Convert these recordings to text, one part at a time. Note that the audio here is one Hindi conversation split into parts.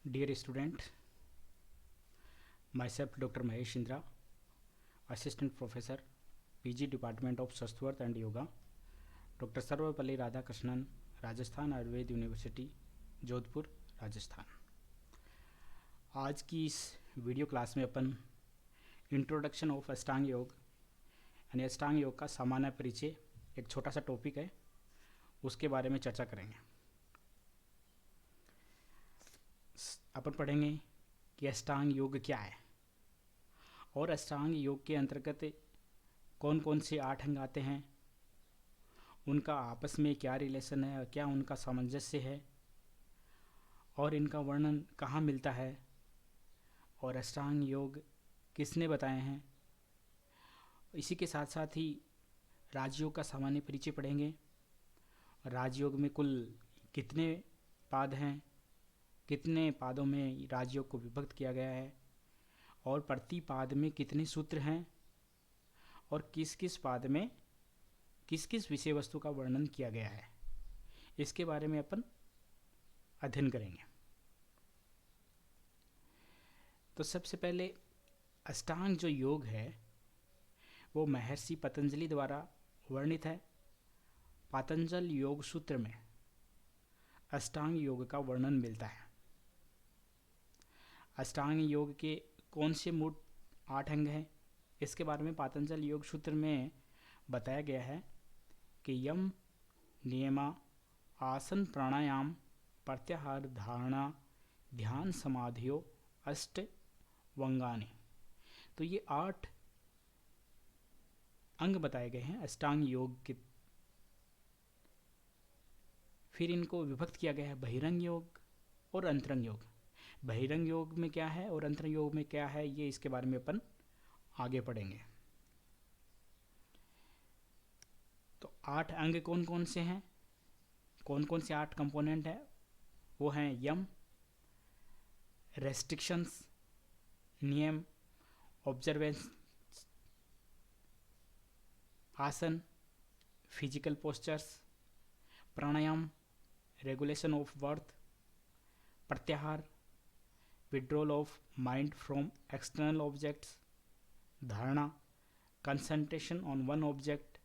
Dear student, myself Dr. Mahesh Indra, Assistant Professor, PG Department of Shastharth and Yoga, Dr. Sarvapalli Radhakrishnan, Rajasthan Ayurveda university Jodhpur Rajasthan. आज की इस वीडियो क्लास में अपन इंट्रोडक्शन ऑफ अष्टांग योग यानी अष्टांग योग का सामान्य परिचय, एक छोटा सा टॉपिक है, उसके बारे में चर्चा करेंगे। अपन पढ़ेंगे कि अष्टांग योग क्या है और अष्टांग योग के अंतर्गत कौन कौन से 8 अंग आते हैं, उनका आपस में क्या रिलेशन है, क्या उनका सामंजस्य है और इनका वर्णन कहाँ मिलता है और अष्टांग योग किसने बताए हैं। इसी के साथ साथ ही राजयोग का सामान्य परिचय पढ़ेंगे। राजयोग में कुल कितने पाद हैं, कितने पादों में राजयोग को विभक्त किया गया है और प्रति पाद में कितने सूत्र हैं और किस किस पाद में किस किस विषय वस्तु का वर्णन किया गया है, इसके बारे में अपन अध्ययन करेंगे। तो सबसे पहले अष्टांग जो योग है वो महर्षि पतंजलि द्वारा वर्णित है। पातंजल योग सूत्र में अष्टांग योग का वर्णन मिलता है। अष्टांग योग के कौन से मूल 8 अंग हैं, इसके बारे में पातंजल योग सूत्र में बताया गया है कि यम, नियमा, आसन, प्राणायाम, प्रत्याहार, धारणा, ध्यान, समाधियो, अष्ट वंगानी। तो ये 8 अंग बताए गए हैं अष्टांग योग के। फिर इनको विभक्त किया गया है बहिरंग योग और अंतरंग योग। बहिरंग योग में क्या है और अंतरंग योग में क्या है, ये इसके बारे में अपन आगे पढ़ेंगे। तो 8 अंग कौन कौन से हैं, कौन कौन से 8 कंपोनेंट हैं, वो हैं yama, restrictions, niyama, observances, asana, physical postures, pranayama, regulation of breath, pratyahara, withdrawal of mind from external objects, dharana, concentration on one object,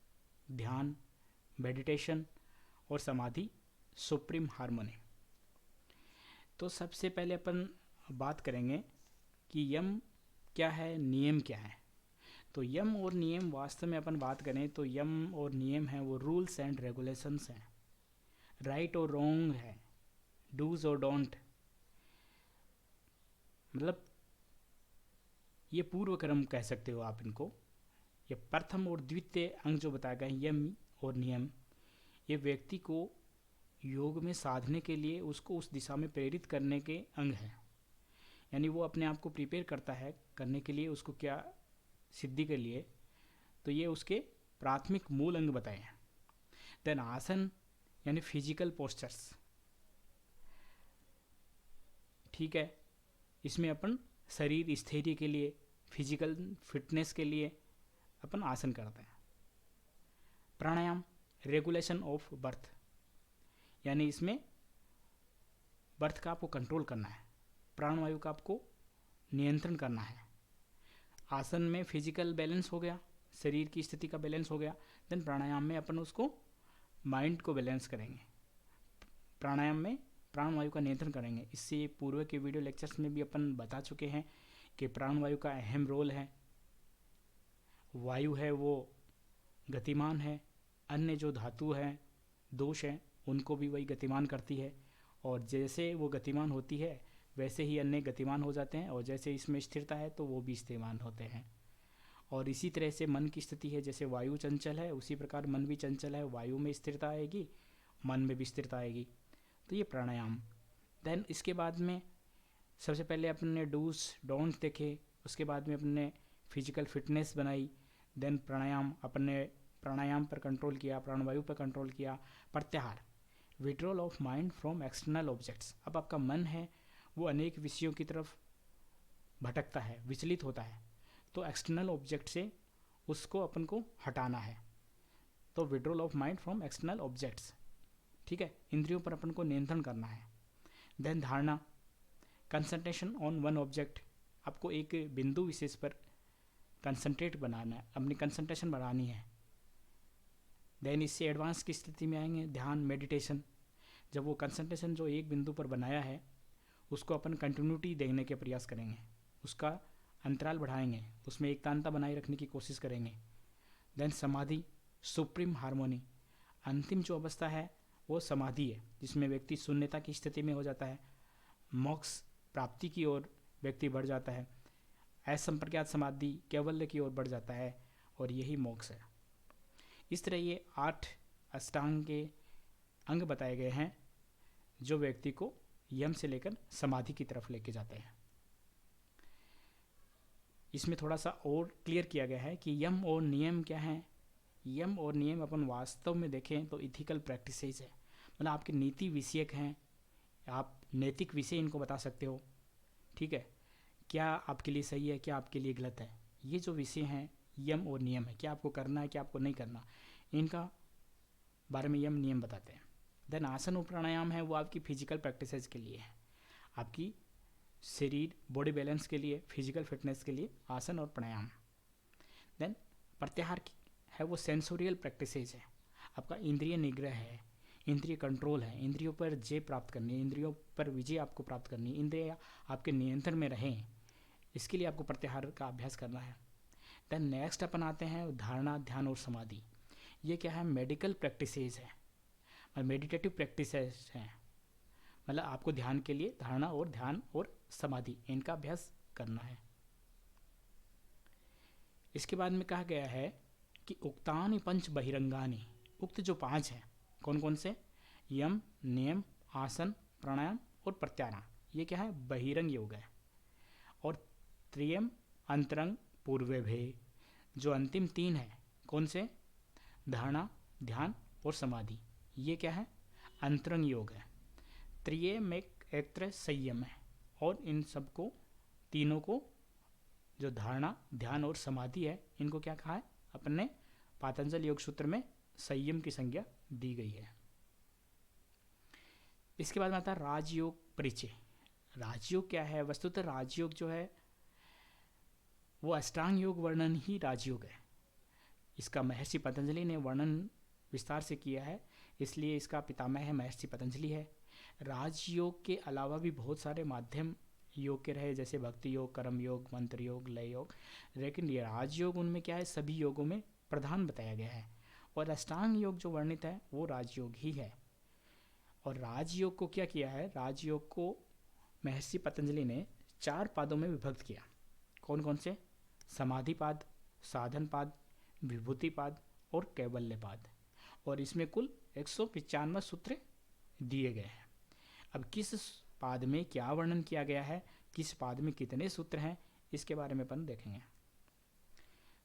dhyana, meditation और समाधि, सुप्रीम हार्मोनी। तो सबसे पहले अपन बात करेंगे कि यम क्या है, नियम क्या है। तो यम और नियम वास्तव में अपन बात करें तो यम और नियम है वो रूल्स एंड रेगुलेशंस हैं, राइट और रॉन्ग है, डूज और डोंट। मतलब ये पूर्व क्रम कह सकते हो आप इनको। ये प्रथम और द्वितीय अंग जो बताया गया यम और नियम, ये व्यक्ति को योग में साधने के लिए उसको उस दिशा में प्रेरित करने के अंग हैं। यानी वो अपने आप को प्रिपेयर करता है करने के लिए, उसको क्या सिद्धि के लिए। तो ये उसके प्राथमिक मूल अंग बताए हैं। देन आसन यानी फिजिकल पोस्चर्स, ठीक है, इसमें अपन शरीर स्थैर्य के लिए, फिजिकल फिटनेस के लिए अपन आसन करते हैं। प्राणायाम, रेगुलेशन ऑफ बर्थ, यानी इसमें बर्थ का आपको कंट्रोल करना है, प्राणवायु का आपको नियंत्रण करना है। आसन में फिजिकल बैलेंस हो गया, शरीर की स्थिति का बैलेंस हो गया। देन प्राणायाम में अपन उसको माइंड को बैलेंस करेंगे, प्राणायाम में प्राणवायु का नियंत्रण करेंगे। इससे पूर्व के वीडियो लेक्चर्स में भी अपन बता चुके हैं कि प्राणवायु का अहम रोल है। वायु है वो गतिमान है, अन्य जो धातु हैं, दोष हैं, उनको भी वही गतिमान करती है और जैसे वो गतिमान होती है वैसे ही अन्य गतिमान हो जाते हैं और जैसे इसमें स्थिरता है तो वो भी स्थिरमान होते हैं। और इसी तरह से मन की स्थिति है, जैसे वायु चंचल है उसी प्रकार मन भी चंचल है, वायु में स्थिरता आएगी, मन में भी स्थिरता आएगी। तो ये प्राणायाम। देन इसके बाद में सबसे पहले अपने डूज डोंट देखे, उसके बाद में अपने फिजिकल फिटनेस बनाई। देन प्राणायाम, अपने प्राणायाम पर कंट्रोल किया, प्राणवायु पर कंट्रोल किया। प्रत्याहार, withdrawal of mind from external objects. अब आपका मन है वो अनेक विषयों की तरफ भटकता है, विचलित होता है, तो एक्सटर्नल ऑब्जेक्ट से उसको अपन को हटाना है। तो withdrawal of mind from external objects, ठीक है, इंद्रियों पर अपन को नियंत्रण करना है। देन धारणा, कंसंट्रेशन ऑन वन ऑब्जेक्ट, आपको एक बिंदु विशेष पर कंसंट्रेट बनाना है, अपनी कंसंट्रेशन बढ़ानी है। देन इससे एडवांस की स्थिति में आएंगे, ध्यान, मेडिटेशन। जब वो कंसंट्रेशन जो एक बिंदु पर बनाया है उसको अपन कंटिन्यूटी देने के प्रयास करेंगे, उसका अंतराल बढ़ाएंगे, उसमें एकतांता बनाए रखने की कोशिश करेंगे। देन समाधि, सुप्रीम हार्मोनी, अंतिम जो अवस्था है वो समाधि है, जिसमें व्यक्ति शून्यता की स्थिति में हो जाता है, मोक्ष प्राप्ति की ओर व्यक्ति बढ़ जाता है, असंप्रज्ञात समाधि कैवल्य की ओर बढ़ जाता है, और यही मोक्ष है। इस तरह ये 8 अष्टांग के अंग बताए गए हैं जो व्यक्ति को यम से लेकर समाधि की तरफ लेके जाते हैं। इसमें थोड़ा सा और क्लियर किया गया है कि यम और नियम क्या है। यम और नियम अपन वास्तव में देखें तो इथिकल प्रैक्टिसेस है, मतलब आपके नीति विषयक हैं, आप नैतिक विषय इनको बता सकते हो, ठीक है, क्या आपके लिए सही है, क्या आपके लिए गलत है। ये जो विषय हैं यम और नियम है, क्या आपको करना है, क्या आपको नहीं करना, इनका बारे में यम नियम बताते हैं। देन आसन और प्राणायाम है, वो आपकी फिजिकल प्रैक्टिसेस के लिए है, आपकी शरीर बॉडी बैलेंस के लिए, फिजिकल फिटनेस के लिए आसन और प्राणायाम। देन प्रत्याहार है, वो सेंसोरियल प्रैक्टिसेस है, आपका इंद्रिय निग्रह है, इंद्रिय कंट्रोल है, इंद्रियों पर जय प्राप्त करनी है, इंद्रियों पर विजय आपको प्राप्त करनी है, इंद्रिय आपके नियंत्रण में रहें, इसके लिए आपको प्रत्याहार का अभ्यास करना है। देन नेक्स्ट अपन आते हैं धारणा, ध्यान और समाधि। ये क्या है, मेडिकल प्रैक्टिसेस है, मेडिटेटिव प्रैक्टिसेस हैं, मतलब आपको ध्यान के लिए धारणा और ध्यान और समाधि इनका अभ्यास करना है। इसके बाद में कहा गया है कि उक्तानि पंच बहिरंगानि, उक्त जो 5 हैं कौन कौन से, यम, नियम, आसन, प्राणायाम और प्रत्याहार, ये क्या है, बहिरंग योग है। और त्रियम अंतरंग पूर्वभे, जो अंतिम 3 है कौन से, धारणा, ध्यान और समाधि, ये क्या है, अंतरंग योग है। त्रियम एक तरह संयम है, और इन सबको तीनों को जो धारणा, ध्यान और समाधि है इनको क्या कहा है, अपने पातंजल योग सूत्र में संयम की संज्ञा दी गई है। इसके बाद में आता है राजयोग परिचय। राजयोग क्या है, वस्तुतः राजयोग जो है वो अष्टांग योग वर्णन ही राजयोग है, इसका महर्षि पतंजलि ने वर्णन विस्तार से किया है, इसलिए इसका पितामह है महर्षि पतंजलि है। राजयोग के अलावा भी बहुत सारे माध्यम योग के रहे, जैसे भक्ति योग, कर्म योग, मंत्र योग, लय योग, लेकिन ये राजयोग उनमें क्या है, सभी योगों में प्रधान बताया गया है, और अष्टांग योग जो वर्णित है वो राजयोग ही है। और राजयोग को क्या किया है, राजयोग को महर्षि पतंजलि ने 4 पादों में विभक्त किया। कौन कौन से, समाधिपाद, साधनपाद, विभूतिपाद और कैवल्यपाद, और इसमें कुल 195 सूत्र दिए गए हैं। अब किस पाद में क्या वर्णन किया गया है, किस पाद में कितने सूत्र हैं, इसके बारे में अपन देखेंगे।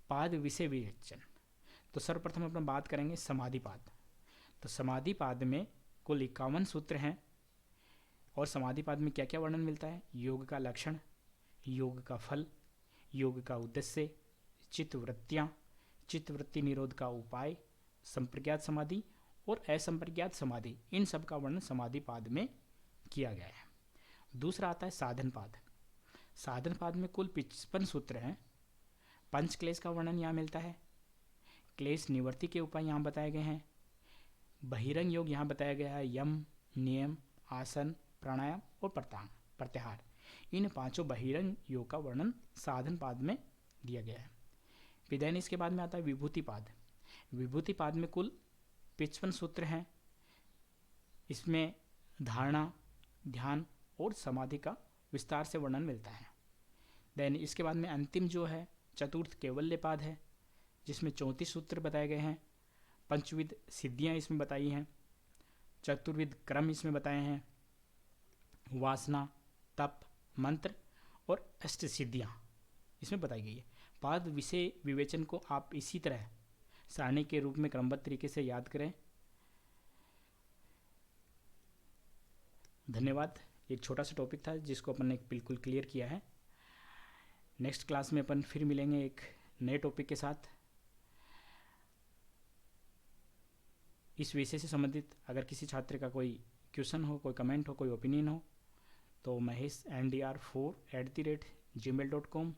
पाद विषय विवेचन, तो सर्वप्रथम अपन बात करेंगे समाधिपाद। तो समाधिपाद में कुल 51 सूत्र हैं, और समाधिपाद में क्या क्या वर्णन मिलता है, योग का लक्षण, योग का फल, योग का उद्देश्य, चित्तवृत्तियाँ, चित्तवृत्ति निरोध का उपाय, संप्रज्ञात समाधि और असंप्रज्ञात समाधि, इन सब का वर्णन समाधिपाद में किया गया है। दूसरा आता है साधनपाद। साधनपाद में कुल 55 सूत्र हैं। पंच क्लेश का वर्णन यहाँ मिलता है, क्लेश निवृत्ति के उपाय यहाँ बताए गए हैं, बहिरंग योग यहाँ बताया गया है, यम, नियम, आसन, प्राणायाम और प्रत्याहार, इन 5 बहिरंग योग का वर्णन साधनपाद में दिया गया है। विदैन इसके बाद में आता है विभूतिपाद। विभूतिपाद में कुल 55 सूत्र हैं, इसमें धारणा, ध्यान और समाधि का विस्तार से वर्णन मिलता है। देन इसके बाद में अंतिम जो है चतुर्थ कैवल्यपाद है, जिसमें 34 सूत्र बताए गए हैं, पंचविध सिद्धियाँ इसमें बताई हैं, चतुर्विध क्रम इसमें बताए हैं, वासना, तप, मंत्र और अष्ट सिद्धियाँ इसमें बताई गई है। पाद विषय विवेचन को आप इसी तरह सारणी के रूप में क्रमबद्ध तरीके से याद करें। धन्यवाद। एक छोटा सा टॉपिक था जिसको अपन ने बिल्कुल क्लियर किया है। नेक्स्ट क्लास में अपन फिर मिलेंगे एक नए टॉपिक के साथ। इस विषय से संबंधित अगर किसी छात्र का कोई क्वेश्चन हो, कोई कमेंट हो, कोई ओपिनियन हो, तो mahesh_ndr4@gmail.com,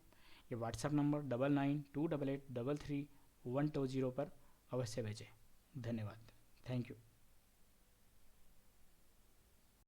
ये व्हाट्सएप नंबर 9928833120 पर अवश्य भेजें। धन्यवाद। Thank you.